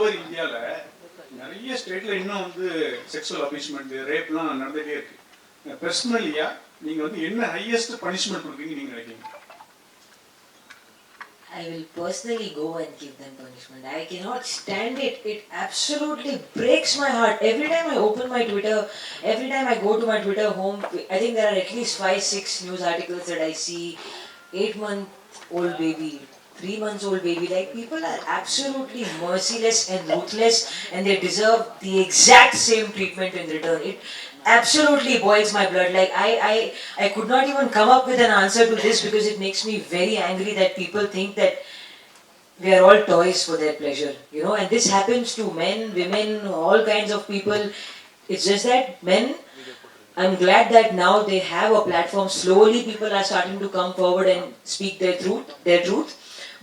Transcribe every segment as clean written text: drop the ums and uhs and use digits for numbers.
Over இந்தியாவில் நிறைய ஸ்டேட்டில் இன்னும் வந்து செக்ஷுவல் அபியூஸ்மெண்ட் ரேப்லாம் நடந்துகிட்டே இருக்கு. பர்சனலியாக நீங்கள் வந்து என்ன ஹையஸ்ட் பனிஷ்மெண்ட் கொடுப்பீங்க நீங்கள் நினைக்கிறீங்க? I will personally go and give them punishment. I cannot stand it. It absolutely breaks my heart. Every time I open my Twitter, every time I go to my Twitter home, I think there are at least 5-6 news articles that I see. 8-month-old baby, 3-month-old baby. Like, people are absolutely merciless and ruthless, and they deserve the exact same treatment in return. It absolutely boils my blood. Like, I could not even come up with an answer to this because it makes me very angry that people think that we are all toys for their pleasure, you know. And this happens to men, women, all kinds of people. It's just that men, I'm glad that now they have a platform. Slowly people are starting to come forward and speak their truth.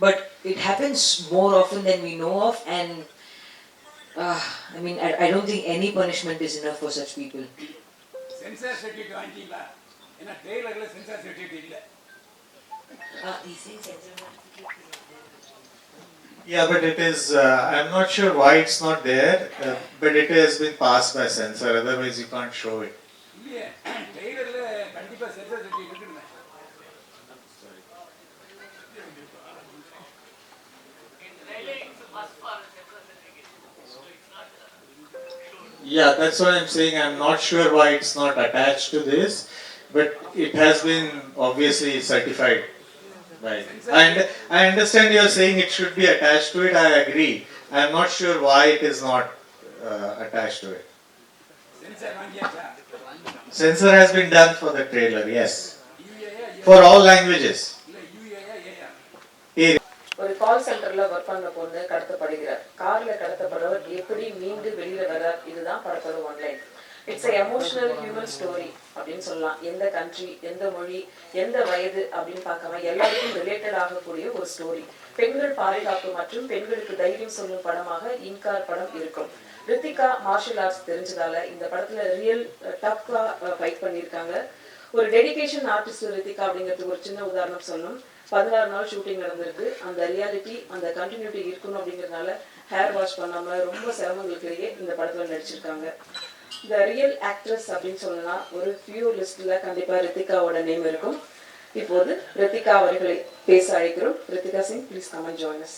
But it happens more often than we know of, and I mean, I don't think any punishment is enough for such people. Censor certificate வாங்கிட்டீங்களா? ஏன்னா ட்ரெய்லர்ல sensor certificate இல்ல. These things censor. Yeah, but it is, I'm not sure why it's not there, but it has been passed by censor, otherwise you can't show it. இல்லையே, ட்ரெய்லர்ல கண்டிப்பா sensor certificate இருக்குன்னு. Yeah, that's what I'm saying. I'm not sure why it's not attached to this, but it has been obviously certified by. And I understand you're saying it should be attached to it. I agree. I'm not sure why it is not attached to it. Censor வாங்கியாச்சா? Censor has been done for the trailer, yes. For all languages. இல்ல யுஏஏ AA. ஒரு கால் சென்டர்ல work பண்ண பொண்ணு கடத்தப்படுகிறார். கார்ல கடத்தப்படுறவர் எப்படி மீண்டு வெளியில வர்றார், இதுதான் படத்தோட one line. It's emotional human story அப்படின்னு சொல்லலாம். எந்த கண்ட்ரி, எந்த மொழி, எந்த வயது அப்படின்னு பார்க்காம எல்லாருக்கும் ரிலேட்டட் ஆகக்கூடிய ஒரு ஸ்டோரி. பெண்கள் பாதுகாப்பு மற்றும் பெண்களுக்கு தைரியம் சொல்லும் படமாக இன்கார் படம் இருக்கும். ரித்திகா மார்ஷல் ஆர்ட்ஸ் தெரிஞ்சதால இந்த படத்துல ரியல் டஃப்பா ஃபைட் பண்ணியிருக்காங்க. ஒரு டெடிகேஷன் ஆர்டிஸ்ட் ரித்திகா அப்படிங்கிறதுக்கு ஒரு சின்ன உதாரணம் சொல்லணும். 16 நாள் ஷூட்டிங் நடந்திருக்கு. அந்த ரியாலிட்டி, அந்த கண்டினியூட்டி இருக்கணும் அப்படிங்கிறதுனால ஹேர் வாஷ் பண்ணாம ரொம்ப சிரமங்களுக்கிடையே இந்த படத்துல நடிச்சிருக்காங்க. இந்த ரியல் ஆக்ட்ரஸ் அப்படின்னு சொல்லலாம். ஒரு ஃபியூ லிஸ்ட்ல கண்டிப்பா ரித்திகாவோட நேம் இருக்கும். இப்போது ரித்திகா அவர்களை பேச அழைக்கிறோம். Ritika Singh, please come and join us.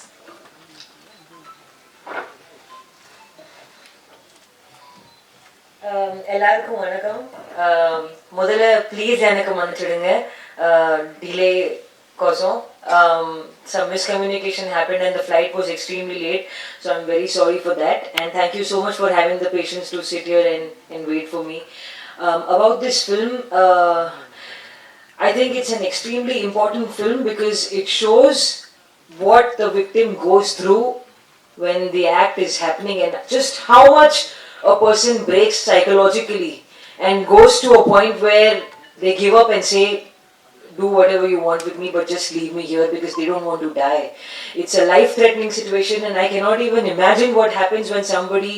எல்லாருக்கும் வணக்கம். முதல்ல ப்ளீஸ் எனக்கு மன்னிச்சிடுங்க, delay Kosam some miscommunication happened and the flight was extremely late, so I'm very sorry for that, and thank you so much for having the patience to sit here and wait for me. About this film, I think it's an extremely important film because it shows what the victim goes through when the act is happening and just how much a person breaks psychologically and goes to a point where they give up and say, do whatever you want with me, but just leave me here, because they don't want to die. It's a life-threatening situation, and I cannot even imagine what happens when somebody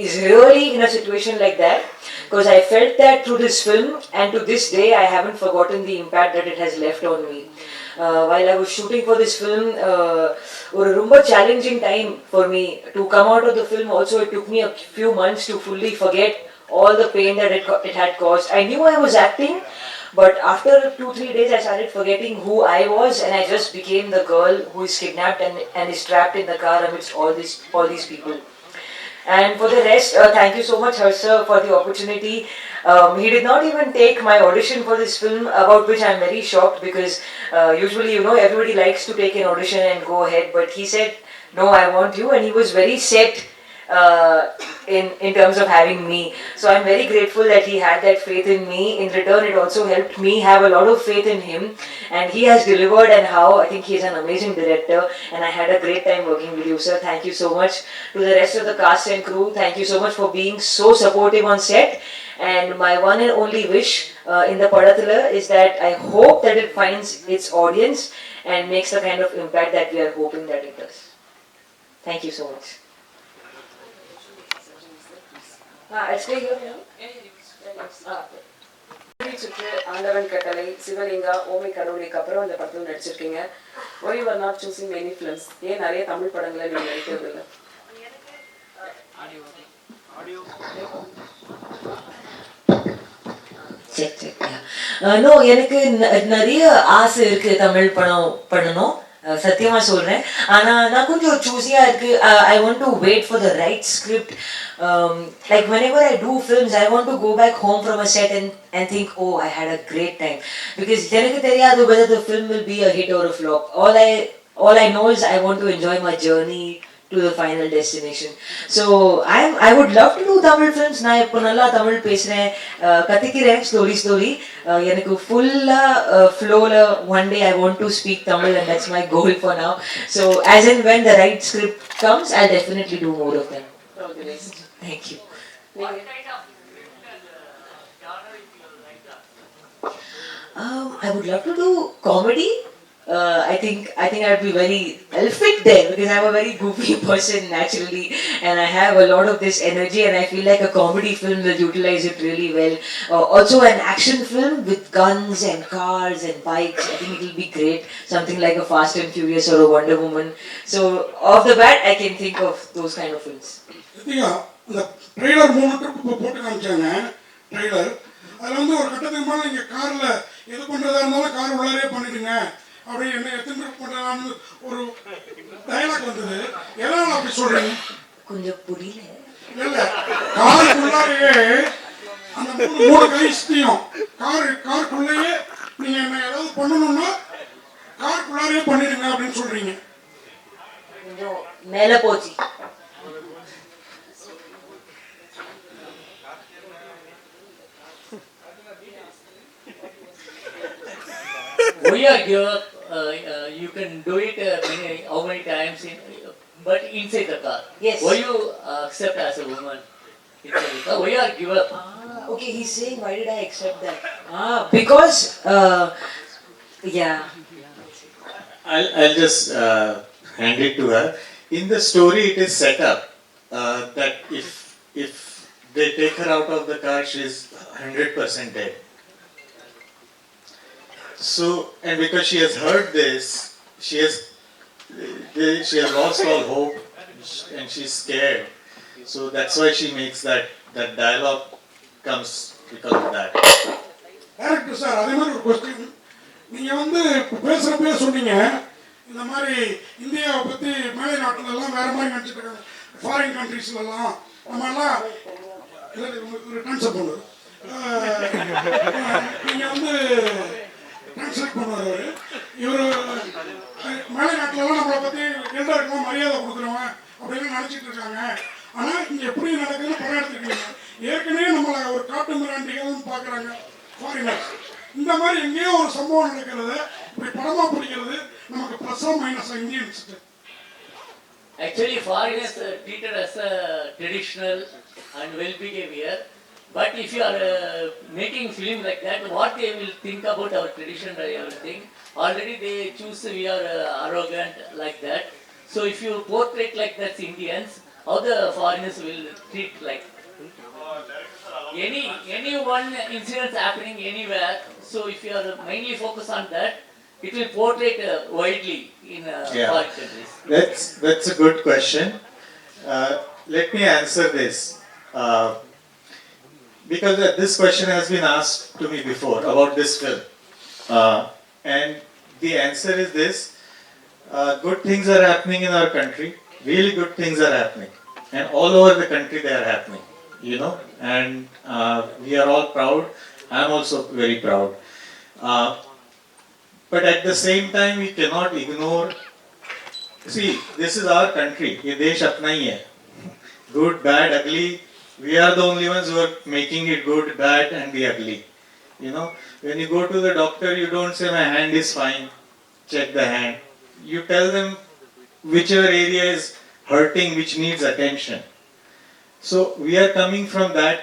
is really in a situation like that, because I felt that through this film, and to this day I haven't forgotten the impact that it has left on me. While I was shooting for this film, a rumba challenging time for me to come out of the film. Also, it took me a few months to fully forget all the pain that it had caused. I knew I was acting, but after 2-3 days I started forgetting who I was, and I just became the girl who is kidnapped and is trapped in the car amidst all these people. And for the rest, thank you so much, Harsha, for the opportunity. He did not even take my audition for this film, about which I'm very shocked, because usually, you know, everybody likes to take an audition and go ahead, but he said, no, I want you, and he was very set in terms of having me. So I'm very grateful that he had that faith in me. In return, it also helped me have a lot of faith in him, and he has delivered. And how I think he's an amazing director, and I had a great time working with you, sir. Thank you so much. To the rest of the cast and crew, thank you so much for being so supportive on set. And my one and only wish in the Padathala is that I hope that it finds its audience and makes the kind of impact that we are hoping that it does. Thank you so much. சுற்று, ஆண்டவன் கட்டளை, சிவலிங்கா, ஓமை கடவுளுக்கு அப்புறம் இந்த படத்துல நடிச்சிருக்கீங்க. Why you are not choosing many films? ஏன் நிறைய தமிழ் படங்களை நீங்க நடிக்கிறது இல்லை? check. Yeah. No, எனக்கு நிறைய ஆசை இருக்கு தமிழ் படம் பண்ணணும். சத்தியமா சொல்றேன். ஆனா நான் கொஞ்சம் சூஸியா இருக்கு. I want to wait for the right script. Like whenever I do films, I want to go back home from a set and think, oh, I had a great time. Because எனக்கு தெரியாது whether the film will be a hit or a flop. All I know is I want to enjoy my journey to the final destination. So I would love to do Tamil films. நான் இப்போ நல்லா தமிழ் பேசுறேன், கத்துக்கிறேன் slowly. எனக்கு ஃபுல்லா flowல one day I want to speak Tamil and that's my goal for now. So as and when the right script comes, I'll definitely do more of them. All the best. Thank you. I would love to do comedy. I think I'd be I'll fit there because I'm a very goofy person naturally, and I have a lot of this energy, and I feel like a comedy film will utilize it really well. Also an action film with guns and cars and bikes, I think it'll be great. Something like a Fast and Furious or a Wonder Woman. So off the bat, I can think of those kind of films. Sathya, இந்த trailer 3 trip இப்போ போட்டு காமிச்சாங்க trailer. அதில் வந்து ஒரு கட்டத்துக்கு மேலே நீங்கள் காரில் எது பண்ணுறதா இருந்தாலும் கார் உள்ளாரே பண்ணிடுங்க அப்படி என்ன எத்தனை ட்ரிப் பண்ணுறான்னு ஒரு டயலாக் வந்தது. எதனால் அப்படி சொல்கிறீங்க? கொஞ்சம் புரியல. இல்லை, காருக்குள்ளாரையே அந்த 3 கைஸ்டையும் காருக்குள்ளேயே நீங்கள் என்ன ஏதாவது பண்ணணும்னா காருக்குள்ளாரையே பண்ணிடுங்க அப்படின்னு சொல்கிறீங்க. கொஞ்சம் மேலே போச்சு. We are give up. You can do it how many times, but inside the car. Yes. Why you accept as a woman inside the car? Why you are give up? Okay, he's saying why did I accept that? Because yeah. I'll just hand it to her. In the story, it is set up that if they take her out of the car, she's 100% dead. So, and because she has heard this, she has lost all hope, and she's scared. So that's why she makes that dialogue comes because of that. Director sir, அதே மாதிரி ஒரு question. நீங்கள் வந்து பேசுகிறப்பே சொன்னீங்க இந்த மாதிரி இந்தியாவை பற்றி மேலை நாட்டிலெல்லாம் வேறு மாதிரி நினச்சிட்டு இருக்காங்க, ஃபாரின் கண்ட்ரீஸ்லலாம் நம்மலாம் ஒரு ட்ரான்ஸ்ஃபர் பண்ணுவோம். நீங்கள் வந்து ட்ரான்ஸ்லேட் பண்ணுவார் இவர். மேலை நாட்டிலலாம் நம்மளை பற்றி எல்டருக்கெல்லாம் மரியாதை கொடுக்குறவன் அப்படின்னு நினச்சிட்டு இருக்காங்க. ஆனால் இங்கே எப்படி நடக்குதுன்னு படம் எடுத்துருக்கீங்க. ஏற்கனவே நம்மளை ஒரு காட்டு மிராண்டிகள்னு பார்க்குறாங்க ஃபாரினர்ஸ். இந்த மாதிரி எங்கேயோ ஒரு சம்பவம் நடக்கிறது இப்படி படமாக பிடிக்கிறது நமக்கு ப்ளஸ்ஸா மைனஸா இந்தியன்ஸுக்கு? Actually, foreigners treated as a traditional and well behavior. But if you are making film like that, what they will think about our tradition and everything? Already they choose we are arrogant like that. So if you portray like that Indians, how the foreigners will treat like? Any one incident happening anywhere. So if you are mainly focused on that, it will portray widely in foreign countries. That's a good question. Let me answer this. Because this question has been asked to me before about this film. And the answer is this. Good things are happening in our country. Really good things are happening. And all over the country they are happening. You know, and we are all proud. I am also very proud. But at the same time, we cannot ignore. See, this is our country. ये देश अपना ही है. Good, bad, ugly. We are the only ones who are making it good, bad, and the ugly. You know, when you go to the doctor, you don't say my hand is fine. Check the hand. You tell them whichever area is hurting, which needs attention. So we are coming from that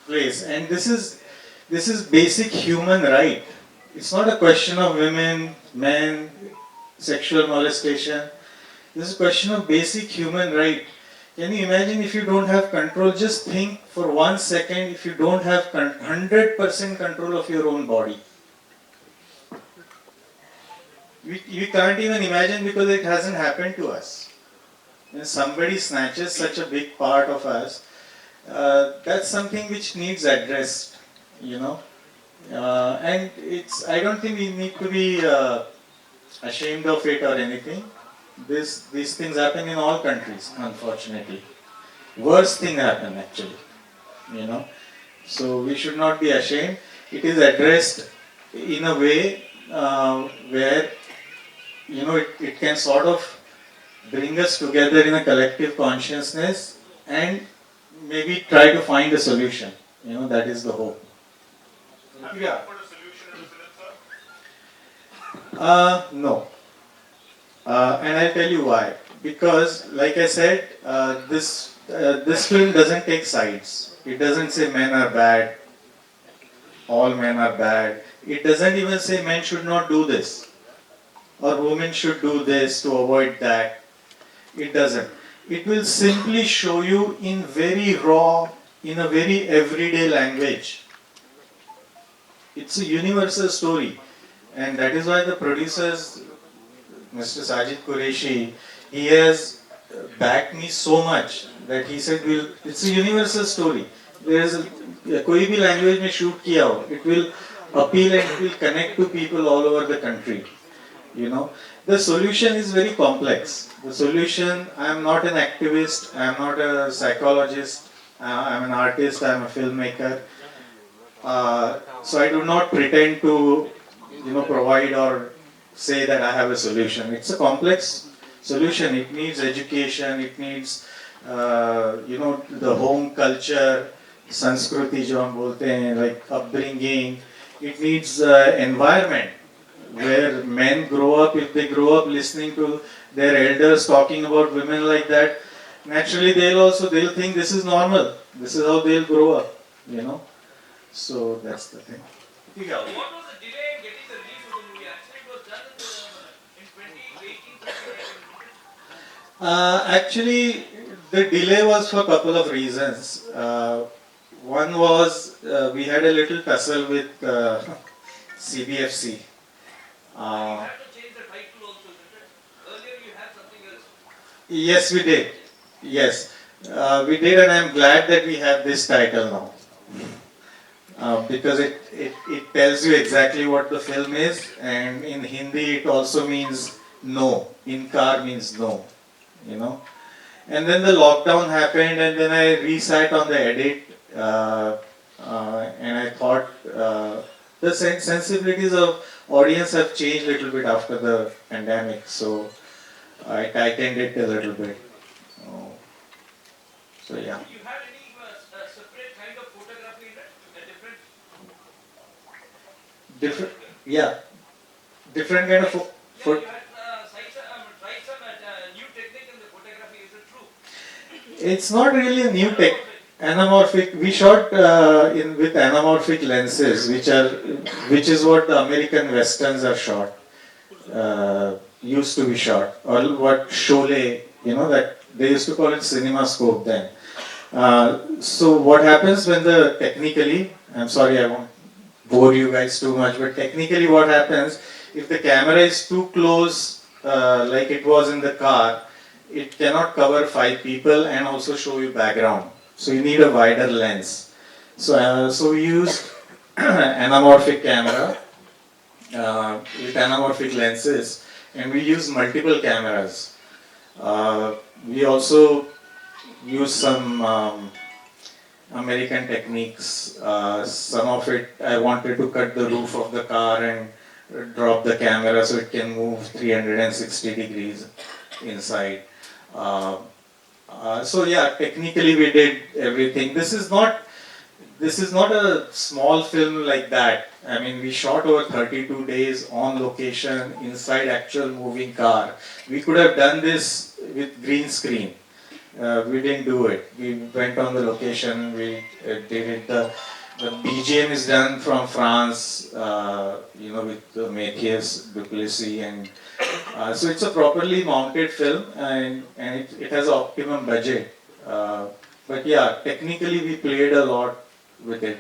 place, and this is basic human right. It's not a question of women, men, sexual molestation. This is a question of basic human right. Can you imagine if you don't have control? Just think for 1 second if you don't have 100% control of your own body. We can't even imagine because it hasn't happened to us. When somebody snatches such a big part of us, that's something which needs addressed, you know. And I don't think we need to be ashamed of it or anything. These things happen in all countries, unfortunately. Worst thing happen actually, you know. So we should not be ashamed. It is addressed in a way where, you know, it can sort of bring us together in a collective consciousness and maybe try to find a solution. You know, that is the hope. Yeah. No. And I'll tell you why. Because, like I said, this film doesn't take sides. It doesn't say men are bad, all men are bad. It doesn't even say men should not do this or women should do this to avoid that. It doesn't. It will simply show you in very raw, in a very everyday language. It's a universal story, and that is why the producers, Mr. Sajid Qureshi, he has backed me so much that he said, it's a universal story. There is कोई भी language में shoot किया हो, it will appeal and it will connect to people all over the country. You know, the solution is very complex. The solution, I am not an activist, I am not a psychologist, I am an artist, I am a filmmaker. So I do not pretend to, you know, provide or say that I have a solution. It's a complex solution. It needs education, it needs, you know, the home culture, Sanskriti jo hum bolte hain, like upbringing. It needs environment where men grow up. If they grow up listening to their elders talking about women like that, naturally they'll think this is normal. This is how they'll grow up, you know. So that's the thing. What was the delay in getting the release of the movie? Actually, it was done in 2018. Actually, the delay was for a couple of reasons. One was we had a little tussle with CBFC. You had to change the title also, isn't it? Earlier you had something else. Yes, we did. Yes, we did, and I'm glad that we have this title now. Because it tells you exactly what the film is, and in Hindi it also means no. Inkar means no, you know. And then the lockdown happened, and then I resat on the edit, and I thought the sensibilities of audience have changed a little bit after the pandemic, so I tightened it a little bit. So yeah. You had any separate kind of photography in it? A different? Different kind of Yeah, you had tried some new technique in the photography. Is it true? It's not really a new tech. Anamorphic. We shot with anamorphic lenses, which is what the American westerns are shot. Used to be shot, or what Sholay, you know, that they used to call it CinemaScope then. So what happens when technically, I'm sorry, I won't bore you guys too much, but technically what happens if the camera is too close, like it was in the car, it cannot cover 5 people and also show you background. So you need a wider lens. So we used anamorphic camera with anamorphic lenses, and we use multiple cameras. We also use some American techniques. Some of it I wanted to cut the roof of the car and drop the camera so it can move 360 degrees inside. So yeah, technically we did everything. This is not a small film like that. I mean, we shot over 32 days on location inside actual moving car. We could have done this with green screen. We didn't do it. We went on the location. We did it. The BGM is done from France. You know, with Matthias Duplessis, and so it's a properly mounted film, and it has an optimum budget. But yeah, technically we played a lot with it.